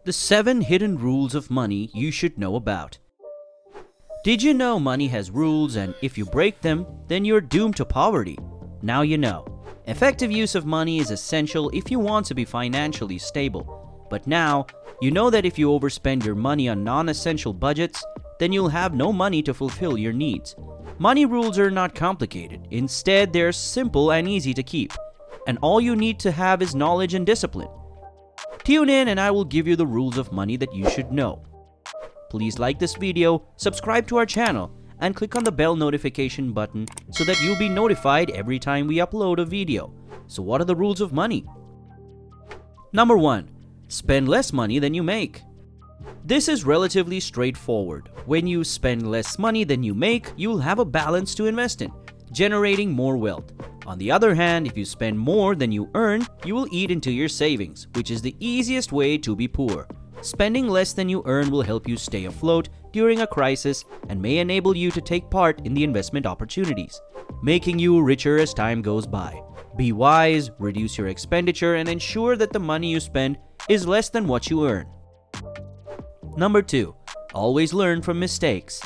The 7 hidden rules of money you should know about. Did you know money has rules, and if you break them, then you're doomed to poverty? Now you know. Effective use of money is essential if you want to be financially stable. But now, you know that if you overspend your money on non-essential budgets, then you'll have no money to fulfill your needs. Money rules are not complicated. Instead, they're simple and easy to keep. And all you need to have is knowledge and discipline. Tune in and I will give you the rules of money that you should know. Please like this video, subscribe to our channel, and click on the bell notification button so that you'll be notified every time we upload a video. So what are the rules of money? Number 1. Spend less money than you make. This is relatively straightforward. When you spend less money than you make, you'll have a balance to invest in, generating more wealth. On the other hand, if you spend more than you earn, you will eat into your savings, which is the easiest way to be poor. Spending less than you earn will help you stay afloat during a crisis and may enable you to take part in the investment opportunities, making you richer as time goes by. Be wise, reduce your expenditure, and ensure that the money you spend is less than what you earn. Number 2. Always learn from mistakes.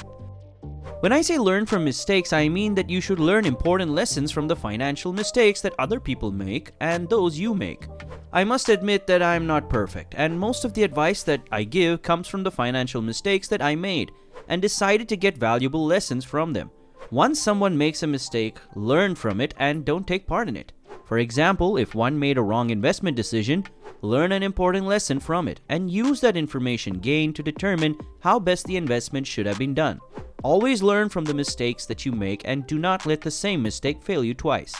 When I say learn from mistakes, I mean that you should learn important lessons from the financial mistakes that other people make and those you make. I must admit that I'm not perfect, and most of the advice that I give comes from the financial mistakes that I made and decided to get valuable lessons from them. Once someone makes a mistake, learn from it and don't take part in it. For example, if one made a wrong investment decision, learn an important lesson from it and use that information gained to determine how best the investment should have been done. Always learn from the mistakes that you make and do not let the same mistake fail you twice.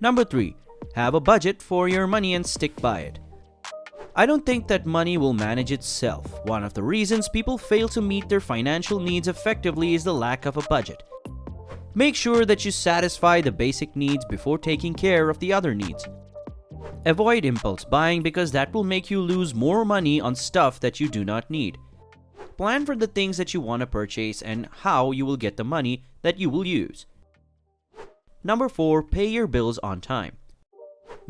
Number 3. Have a budget for your money and stick by it. I don't think that money will manage itself. One of the reasons people fail to meet their financial needs effectively is the lack of a budget. Make sure that you satisfy the basic needs before taking care of the other needs. Avoid impulse buying because that will make you lose more money on stuff that you do not need. Plan for the things that you want to purchase and how you will get the money that you will use. Number 4. Pay your bills on time.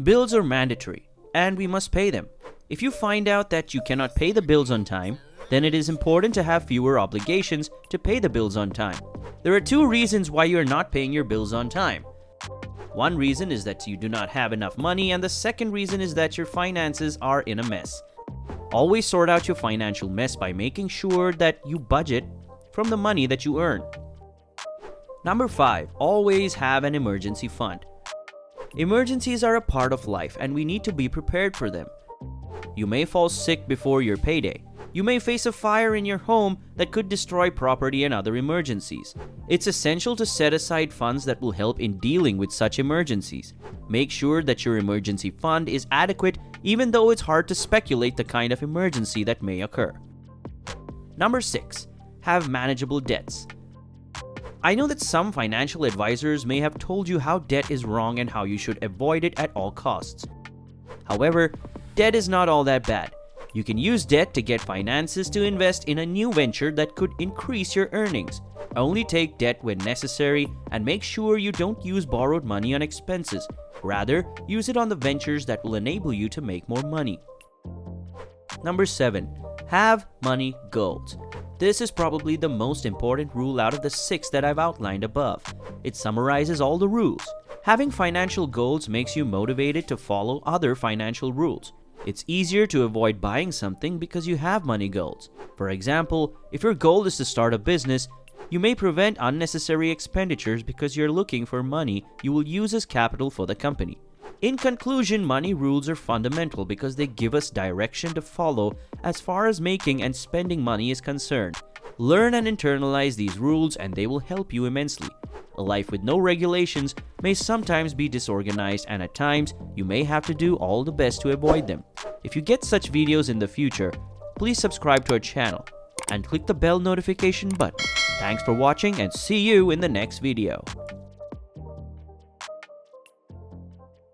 Bills are mandatory, and we must pay them. If you find out that you cannot pay the bills on time, then it is important to have fewer obligations to pay the bills on time. There are 2 reasons why you are not paying your bills on time. One reason is that you do not have enough money, and the second reason is that your finances are in a mess. Always sort out your financial mess by making sure that you budget from the money that you earn. Number 5. Always have an emergency fund. Emergencies are a part of life and we need to be prepared for them. You may fall sick before your payday. You may face a fire in your home that could destroy property and other emergencies. It's essential to set aside funds that will help in dealing with such emergencies. Make sure that your emergency fund is adequate even though it's hard to speculate the kind of emergency that may occur. Number 6. Have manageable debts. I know that some financial advisors may have told you how debt is wrong and how you should avoid it at all costs. However, debt is not all that bad. You can use debt to get finances to invest in a new venture that could increase your earnings. Only take debt when necessary and make sure you don't use borrowed money on expenses. Rather, use it on the ventures that will enable you to make more money. Number 7. Have money goals. This is probably the most important rule out of the 6 that I've outlined above. It summarizes all the rules. Having financial goals makes you motivated to follow other financial rules. It's easier to avoid buying something because you have money goals. For example, if your goal is to start a business, you may prevent unnecessary expenditures because you're looking for money you will use as capital for the company. In conclusion, money rules are fundamental because they give us direction to follow as far as making and spending money is concerned. Learn and internalize these rules and they will help you immensely. A life with no regulations may sometimes be disorganized, and at times you may have to do all the best to avoid them. If you get such videos in the future, please subscribe to our channel and click the bell notification button. Thanks for watching and see you in the next video.